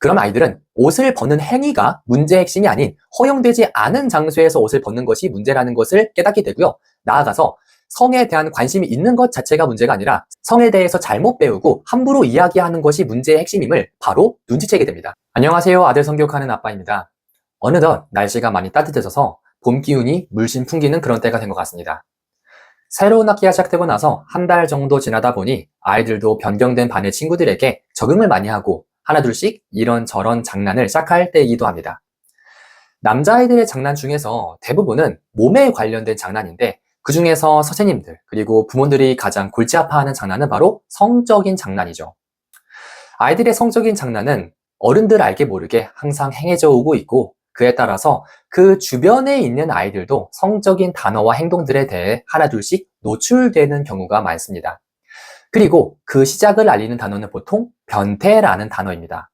그럼 아이들은 옷을 벗는 행위가 문제의 핵심이 아닌 허용되지 않은 장소에서 옷을 벗는 것이 문제라는 것을 깨닫게 되고요. 나아가서 성에 대한 관심이 있는 것 자체가 문제가 아니라 성에 대해서 잘못 배우고 함부로 이야기하는 것이 문제의 핵심임을 바로 눈치채게 됩니다. 안녕하세요. 아들 성교육하는 아빠입니다. 어느덧 날씨가 많이 따뜻해져서 봄 기운이 물씬 풍기는 그런 때가 된 것 같습니다. 새로운 학기가 시작되고 나서 한 달 정도 지나다 보니 아이들도 변경된 반의 친구들에게 적응을 많이 하고 하나둘씩 이런저런 장난을 시작할 때이기도 합니다. 남자아이들의 장난 중에서 대부분은 몸에 관련된 장난인데 그 중에서 선생님들 그리고 부모들이 가장 골치 아파하는 장난은 바로 성적인 장난이죠. 아이들의 성적인 장난은 어른들 알게 모르게 항상 행해져 오고 있고 그에 따라서 그 주변에 있는 아이들도 성적인 단어와 행동들에 대해 하나둘씩 노출되는 경우가 많습니다. 그리고 그 시작을 알리는 단어는 보통 변태라는 단어입니다.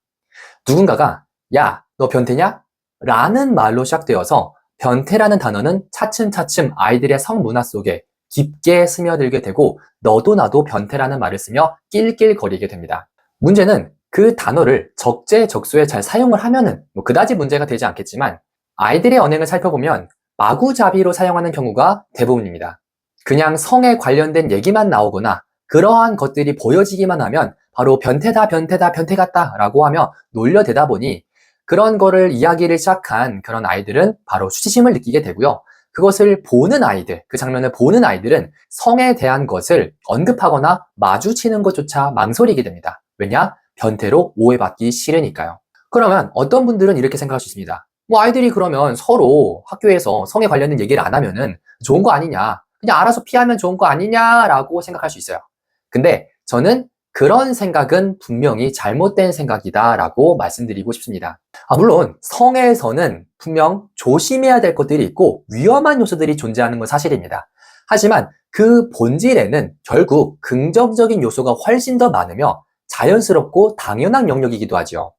누군가가 야, 너 변태냐? 라는 말로 시작되어서 변태라는 단어는 차츰차츰 아이들의 성문화 속에 깊게 스며들게 되고 너도 나도 변태라는 말을 쓰며 낄낄거리게 됩니다. 문제는 그 단어를 적재적소에 잘 사용을 하면은 그다지 문제가 되지 않겠지만 아이들의 언행을 살펴보면 마구잡이로 사용하는 경우가 대부분입니다. 그냥 성에 관련된 얘기만 나오거나 그러한 것들이 보여지기만 하면 바로 변태다, 변태다, 변태 같다 라고 하며 놀려대다 보니 그런 거를 이야기를 시작한 그런 아이들은 바로 수치심을 느끼게 되고요. 그것을 보는 아이들, 그 장면을 보는 아이들은 성에 대한 것을 언급하거나 마주치는 것조차 망설이게 됩니다. 왜냐? 변태로 오해받기 싫으니까요. 그러면 어떤 분들은 이렇게 생각할 수 있습니다. 아이들이 그러면 서로 학교에서 성에 관련된 얘기를 안 하면은 좋은 거 아니냐, 그냥 알아서 피하면 좋은 거 아니냐라고 생각할 수 있어요. 근데 저는 그런 생각은 분명히 잘못된 생각이다 라고 말씀드리고 싶습니다. 물론 성에서는 분명 조심해야 될 것들이 있고 위험한 요소들이 존재하는 건 사실입니다. 하지만 그 본질에는 결국 긍정적인 요소가 훨씬 더 많으며 자연스럽고 당연한 영역이기도 하죠.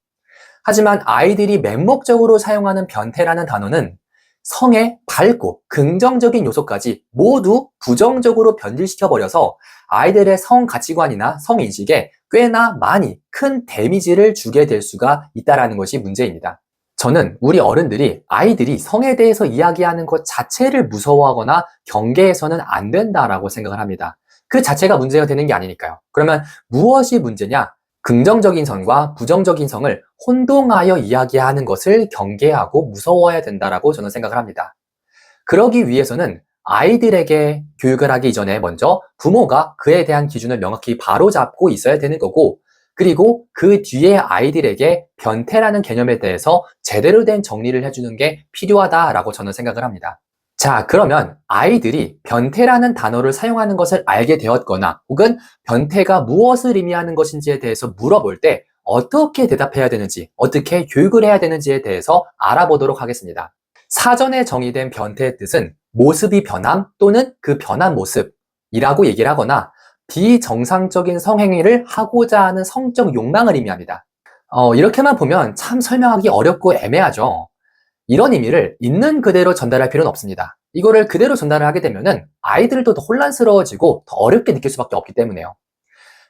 하지만 아이들이 맹목적으로 사용하는 변태라는 단어는 성의 밝고 긍정적인 요소까지 모두 부정적으로 변질시켜버려서 아이들의 성 가치관이나 성인식에 꽤나 많이 큰 데미지를 주게 될 수가 있다는 것이 문제입니다. 저는 우리 어른들이 아이들이 성에 대해서 이야기하는 것 자체를 무서워하거나 경계해서는 안 된다라고 생각을 합니다. 그 자체가 문제가 되는 게 아니니까요. 그러면 무엇이 문제냐? 긍정적인 성과 부정적인 성을 혼동하여 이야기하는 것을 경계하고 무서워해야 된다라고 저는 생각을 합니다. 그러기 위해서는 아이들에게 교육을 하기 이전에 먼저 부모가 그에 대한 기준을 명확히 바로잡고 있어야 되는 거고, 그리고 그 뒤에 아이들에게 변태라는 개념에 대해서 제대로 된 정리를 해주는 게 필요하다라고 저는 생각을 합니다. 자, 그러면 아이들이 변태라는 단어를 사용하는 것을 알게 되었거나 혹은 변태가 무엇을 의미하는 것인지에 대해서 물어볼 때 어떻게 대답해야 되는지, 어떻게 교육을 해야 되는지에 대해서 알아보도록 하겠습니다. 사전에 정의된 변태의 뜻은 모습이 변함 또는 그 변한 모습이라고 얘기를 하거나 비정상적인 성행위를 하고자 하는 성적 욕망을 의미합니다. 이렇게만 보면 참 설명하기 어렵고 애매하죠. 이런 의미를 있는 그대로 전달할 필요는 없습니다. 이거를 그대로 전달을 하게 되면은 아이들도 더 혼란스러워지고 더 어렵게 느낄 수밖에 없기 때문에요.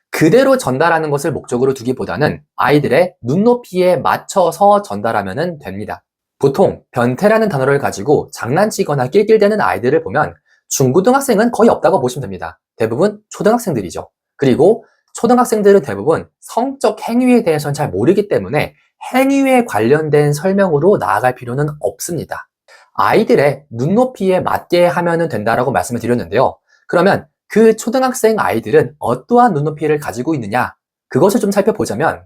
그대로 전달하는 것을 목적으로 두기보다는 아이들의 눈높이에 맞춰서 전달하면 됩니다. 보통 변태라는 단어를 가지고 장난치거나 낄낄대는 아이들을 보면 중고등학생은 거의 없다고 보시면 됩니다. 대부분 초등학생들이죠. 그리고 초등학생들은 대부분 성적 행위에 대해서는 잘 모르기 때문에 행위에 관련된 설명으로 나아갈 필요는 없습니다. 아이들의 눈높이에 맞게 하면 된다라고 말씀을 드렸는데요. 그러면 그 초등학생 아이들은 어떠한 눈높이를 가지고 있느냐? 그것을 좀 살펴보자면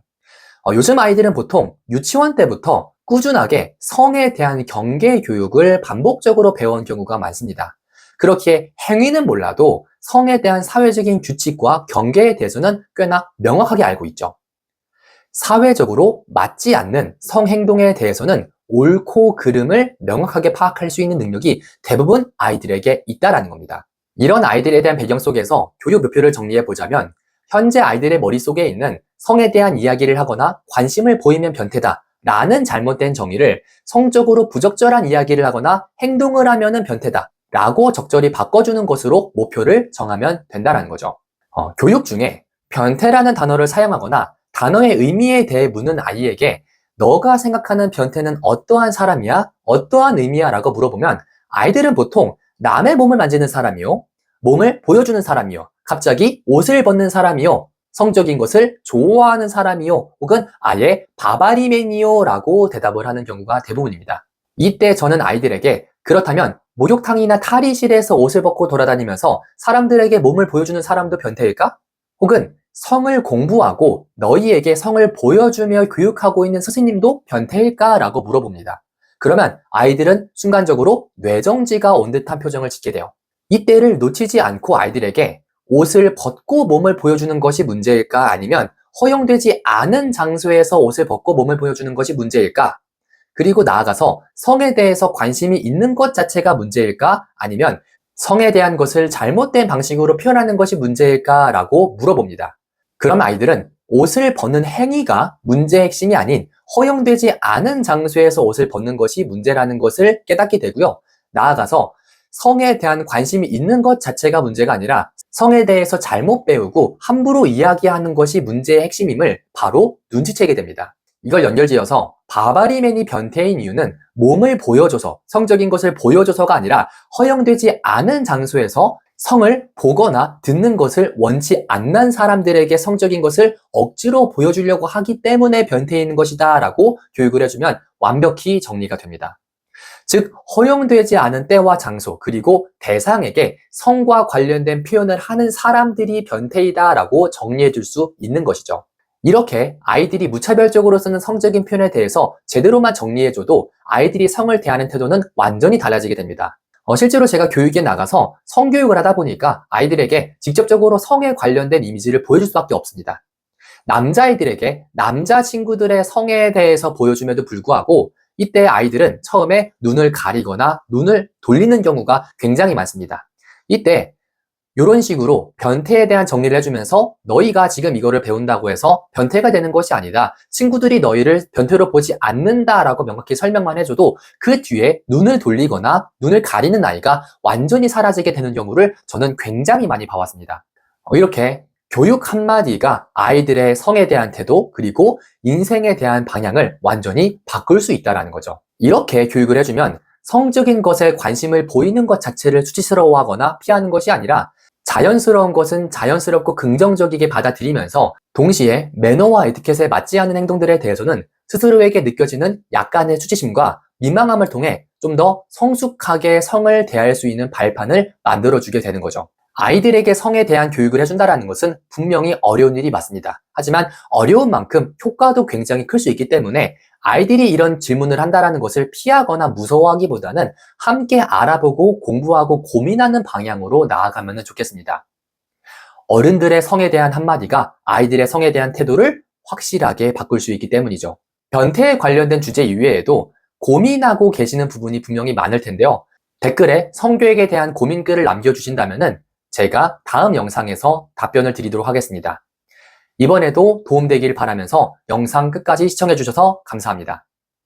요즘 아이들은 보통 유치원 때부터 꾸준하게 성에 대한 경계 교육을 반복적으로 배워온 경우가 많습니다. 그렇기에 행위는 몰라도 성에 대한 사회적인 규칙과 경계에 대해서는 꽤나 명확하게 알고 있죠. 사회적으로 맞지 않는 성행동에 대해서는 옳고 그름을 명확하게 파악할 수 있는 능력이 대부분 아이들에게 있다는 겁니다. 이런 아이들에 대한 배경 속에서 교육 목표를 정리해 보자면 현재 아이들의 머릿속에 있는 성에 대한 이야기를 하거나 관심을 보이면 변태다 라는 잘못된 정의를 성적으로 부적절한 이야기를 하거나 행동을 하면 변태다 라고 적절히 바꿔주는 것으로 목표를 정하면 된다는 거죠. 교육 중에 변태라는 단어를 사용하거나 단어의 의미에 대해 묻는 아이에게 너가 생각하는 변태는 어떠한 사람이야? 어떠한 의미야? 라고 물어보면 아이들은 보통 남의 몸을 만지는 사람이요, 몸을 보여주는 사람이요, 갑자기 옷을 벗는 사람이요, 성적인 것을 좋아하는 사람이요, 혹은 아예 바바리맨이요 라고 대답을 하는 경우가 대부분입니다. 이때 저는 아이들에게 그렇다면 목욕탕이나 탈의실에서 옷을 벗고 돌아다니면서 사람들에게 몸을 보여주는 사람도 변태일까? 혹은 성을 공부하고 너희에게 성을 보여주며 교육하고 있는 스승님도 변태일까? 라고 물어봅니다. 그러면 아이들은 순간적으로 뇌정지가 온 듯한 표정을 짓게 돼요. 이때를 놓치지 않고 아이들에게 옷을 벗고 몸을 보여주는 것이 문제일까? 아니면 허용되지 않은 장소에서 옷을 벗고 몸을 보여주는 것이 문제일까? 그리고 나아가서 성에 대해서 관심이 있는 것 자체가 문제일까? 아니면 성에 대한 것을 잘못된 방식으로 표현하는 것이 문제일까? 라고 물어봅니다. 그럼 아이들은 옷을 벗는 행위가 문제의 핵심이 아닌 허용되지 않은 장소에서 옷을 벗는 것이 문제라는 것을 깨닫게 되고요. 나아가서 성에 대한 관심이 있는 것 자체가 문제가 아니라 성에 대해서 잘못 배우고 함부로 이야기하는 것이 문제의 핵심임을 바로 눈치채게 됩니다. 이걸 연결지어서 바바리맨이 변태인 이유는 몸을 보여줘서, 성적인 것을 보여줘서가 아니라 허용되지 않은 장소에서 성을 보거나 듣는 것을 원치 않는 사람들에게 성적인 것을 억지로 보여주려고 하기 때문에 변태인 것이다 라고 교육을 해주면 완벽히 정리가 됩니다. 즉, 허용되지 않은 때와 장소, 그리고 대상에게 성과 관련된 표현을 하는 사람들이 변태이다 라고 정리해 줄 수 있는 것이죠. 이렇게 아이들이 무차별적으로 쓰는 성적인 표현에 대해서 제대로만 정리해줘도 아이들이 성을 대하는 태도는 완전히 달라지게 됩니다. 실제로 제가 교육에 나가서 성교육을 하다 보니까 아이들에게 직접적으로 성에 관련된 이미지를 보여줄 수밖에 없습니다. 남자아이들에게 남자 친구들의 성에 대해서 보여줌에도 불구하고 이때 아이들은 처음에 눈을 가리거나 눈을 돌리는 경우가 굉장히 많습니다. 이때 이런 식으로 변태에 대한 정리를 해주면서 너희가 지금 이거를 배운다고 해서 변태가 되는 것이 아니다. 친구들이 너희를 변태로 보지 않는다라고 명확히 설명만 해줘도 그 뒤에 눈을 돌리거나 눈을 가리는 아이가 완전히 사라지게 되는 경우를 저는 굉장히 많이 봐왔습니다. 이렇게 교육 한마디가 아이들의 성에 대한 태도 그리고 인생에 대한 방향을 완전히 바꿀 수 있다는 거죠. 이렇게 교육을 해주면 성적인 것에 관심을 보이는 것 자체를 수치스러워하거나 피하는 것이 아니라 자연스러운 것은 자연스럽고 긍정적이게 받아들이면서 동시에 매너와 에티켓에 맞지 않는 행동들에 대해서는 스스로에게 느껴지는 약간의 수치심과 민망함을 통해 좀 더 성숙하게 성을 대할 수 있는 발판을 만들어주게 되는 거죠. 아이들에게 성에 대한 교육을 해준다는 것은 분명히 어려운 일이 맞습니다. 하지만 어려운 만큼 효과도 굉장히 클 수 있기 때문에 아이들이 이런 질문을 한다는 것을 피하거나 무서워하기보다는 함께 알아보고 공부하고 고민하는 방향으로 나아가면 좋겠습니다. 어른들의 성에 대한 한마디가 아이들의 성에 대한 태도를 확실하게 바꿀 수 있기 때문이죠. 변태에 관련된 주제 이외에도 고민하고 계시는 부분이 분명히 많을 텐데요. 댓글에 성교육에 대한 고민글을 남겨주신다면 제가 다음 영상에서 답변을 드리도록 하겠습니다. 이번에도 도움되길 바라면서 영상 끝까지 시청해주셔서 감사합니다.